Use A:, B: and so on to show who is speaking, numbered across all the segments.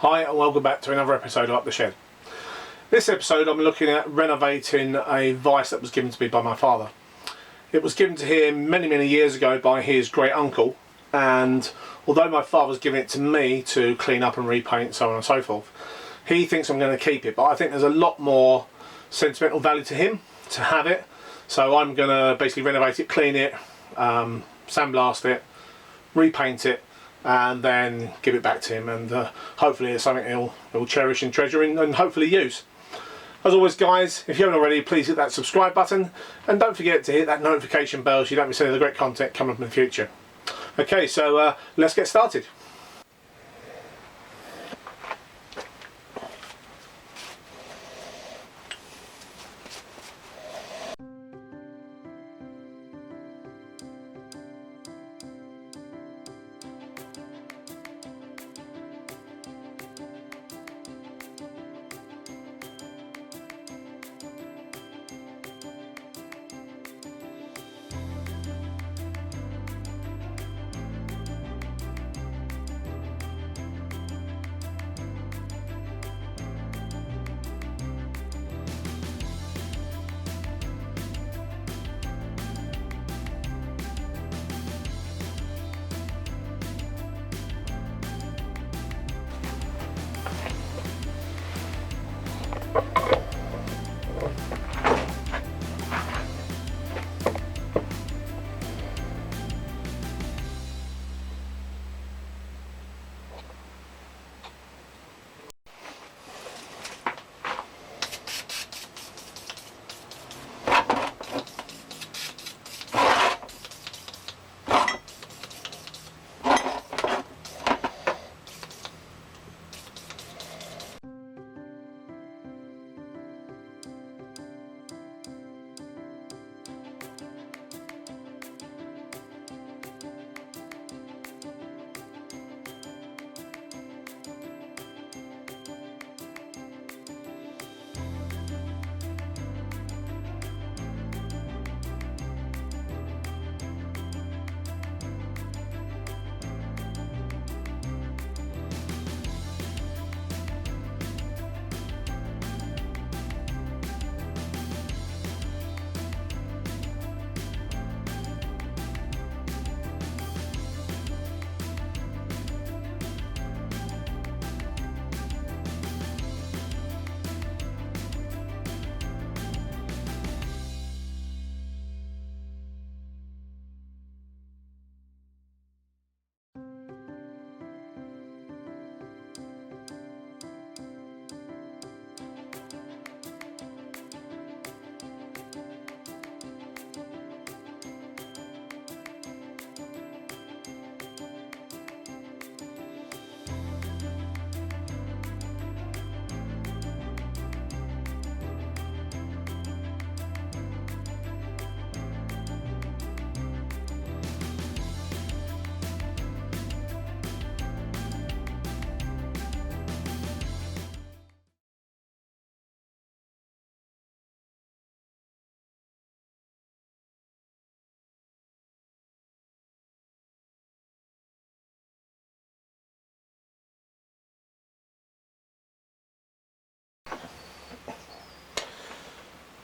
A: Hi and welcome back to another episode of Up the Shed. This episode I'm looking at renovating a vice that was given to me by my father. It was given to him many years ago by his great uncle, and although my father's given it to me to clean up and repaint, so on and so forth, he thinks I'm going to keep it, but I think there's a lot more sentimental value to him to have it, so I'm going to basically renovate it, clean it, sandblast it, repaint it, and then give it back to him, and hopefully it's something he'll cherish and treasure and hopefully use. As always guys, if you haven't already, please hit that subscribe button and don't forget to hit that notification bell so you don't miss any of the great content coming up in the future. Okay, so let's get started.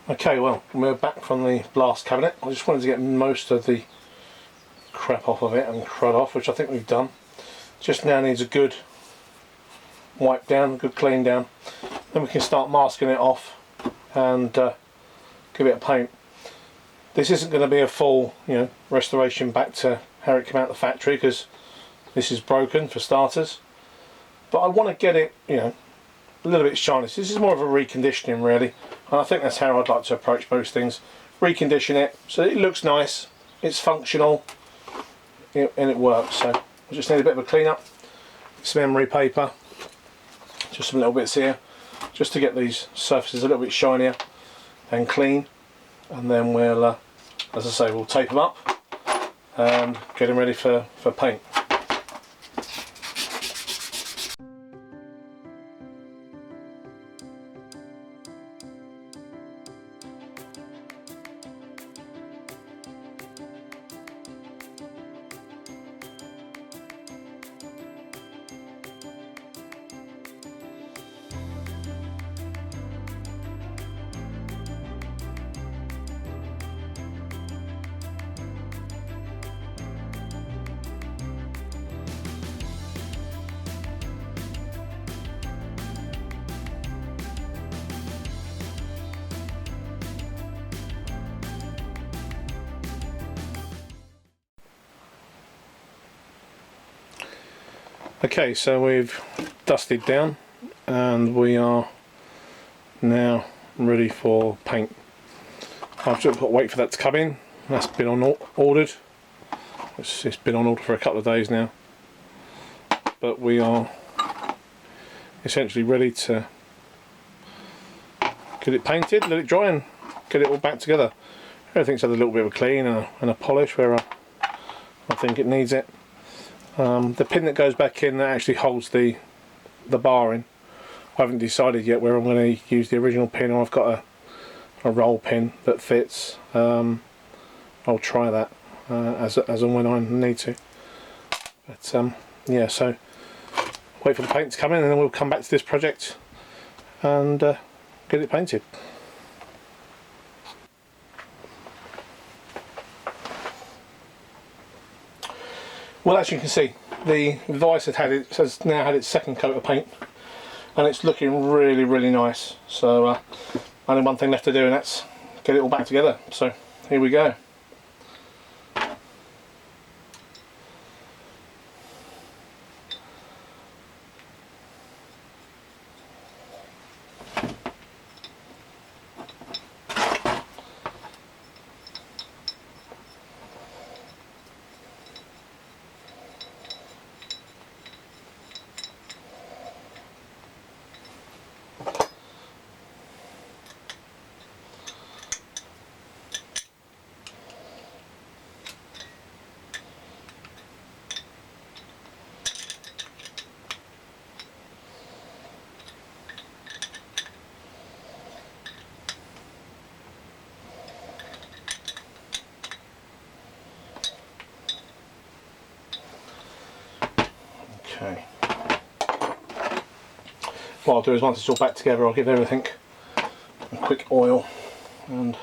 A: Okay, well, we're back from the blast cabinet. I just wanted to get most of the crap off of it and crud off, which I think we've done. Just now needs a good wipe down, good clean down. Then we can start masking it off and give it a paint. This isn't going to be a full, restoration back to how it came out of the factory, because this is broken for starters. But I want to get it, a little bit shiny. So this is more of a reconditioning really, and I think that's how I'd like to approach most things. Recondition it so it looks nice, it's functional, and it works. So I just need a bit of a clean up, some emery paper, just some little bits here, just to get these surfaces a little bit shinier and clean, and then we'll, as I say, we'll tape them up and get them ready for paint. Okay, so we've dusted down and we are now ready for paint. I've just got to wait for that to come in. That's been ordered. It's been on order for a couple of days now, but we are essentially ready to get it painted, let it dry and get it all back together. Everything's had a little bit of a clean and a polish where I think it needs it. The pin that goes back in that actually holds the bar in, I haven't decided yet where I'm going to use the original pin or I've got a roll pin that fits. I'll try that as and when I need to. But yeah, so wait for the paint to come in and then we'll come back to this project and get it painted. Well, as you can see, the vise has now had its second coat of paint and it's looking really, really nice. So only one thing left to do, and that's get it all back together. So here we go. Okay. What I'll do is once it's all back together, I'll give everything a quick oil and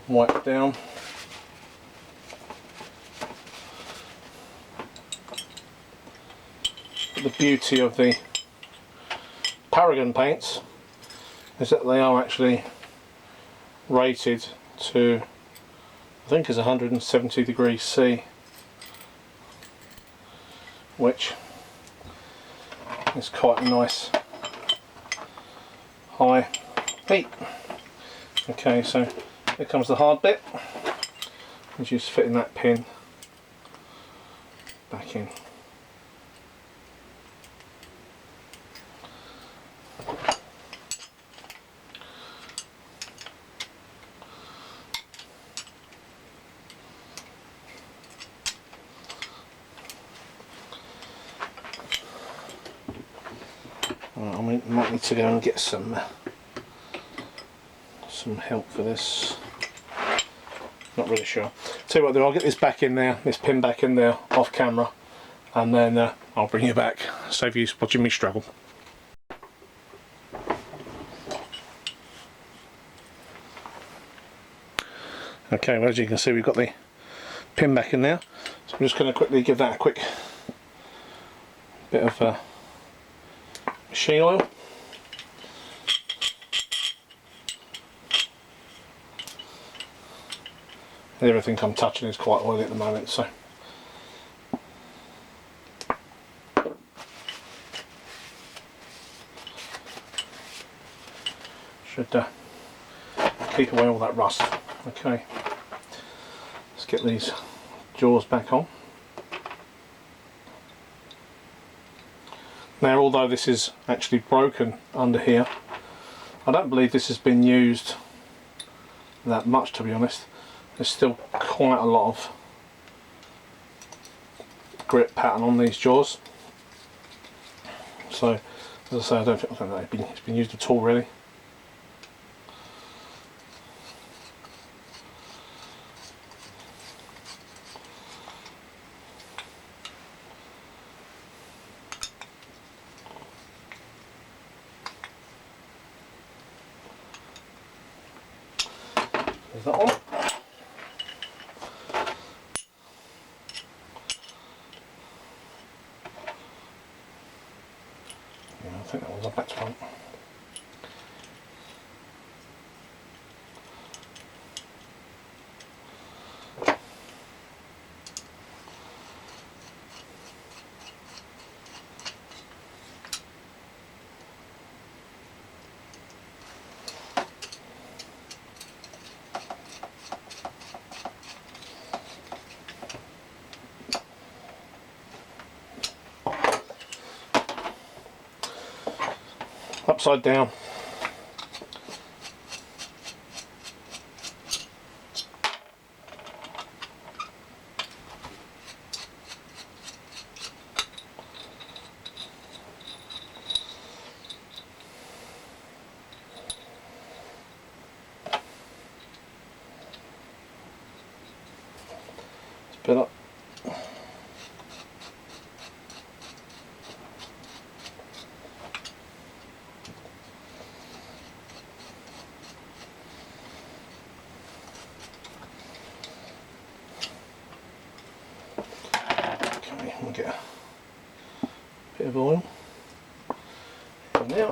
A: wipe down. But the beauty of the Paragon paints is that they are actually rated to, I think it's 170 degrees C, which is quite a nice high heat. Okay, so here comes the hard bit, and just fitting that pin back in. I might need to go and get some help for this. Not really sure. Tell you what, I'll get this back in there, this pin back in there off camera, and then I'll bring you back. Save you watching me struggle. Okay, well, as you can see, we've got the pin back in there, so I'm just going to quickly give that a quick bit of machine oil. Everything I'm touching is quite oily at the moment, so should keep away all that rust. Okay, let's get these jaws back on. Now, although this is actually broken under here, I don't believe this has been used that much, to be honest. There's still quite a lot of grip pattern on these jaws. So, as I say, I don't think it's been used at all, really. There's that one. Yeah, I think that one's up at front. upside down. Spin up. Okay, we'll get a bit of oil in there.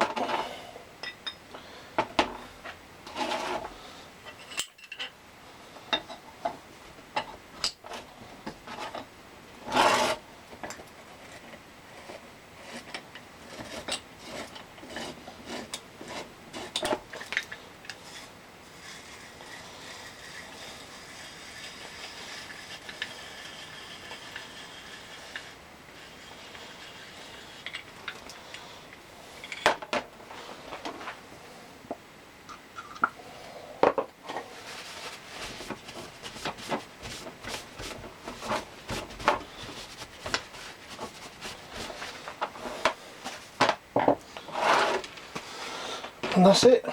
A: And that's it,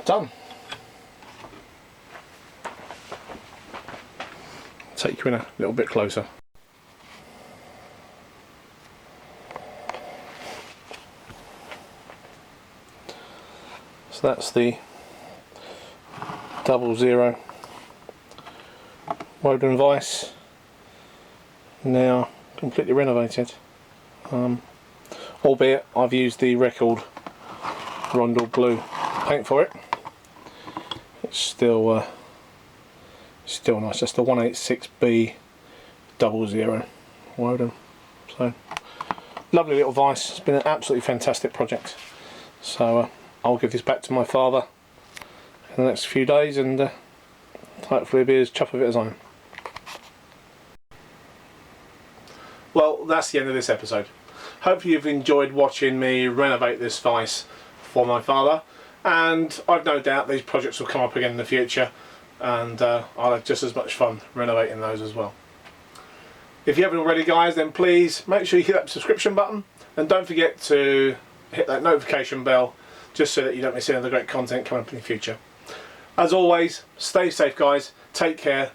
A: done. Take you in a little bit closer. So that's the 00 Woden vise, now completely renovated. Albeit I've used the record Rondel blue paint for it. It's still nice. That's the 186B 00 Woden. So lovely little vise. It's been an absolutely fantastic project. So I'll give this back to my father in the next few days, and hopefully he'll be as chuffed with it as I am. Well, that's the end of this episode. Hopefully you've enjoyed watching me renovate this vise for my father, and I've no doubt these projects will come up again in the future, and I'll have just as much fun renovating those as well. If you haven't already, guys, then please make sure you hit that subscription button, and don't forget to hit that notification bell just so that you don't miss any of the great content coming up in the future. As always, stay safe, guys, take care,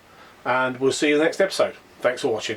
A: and we'll see you in the next episode. Thanks for watching.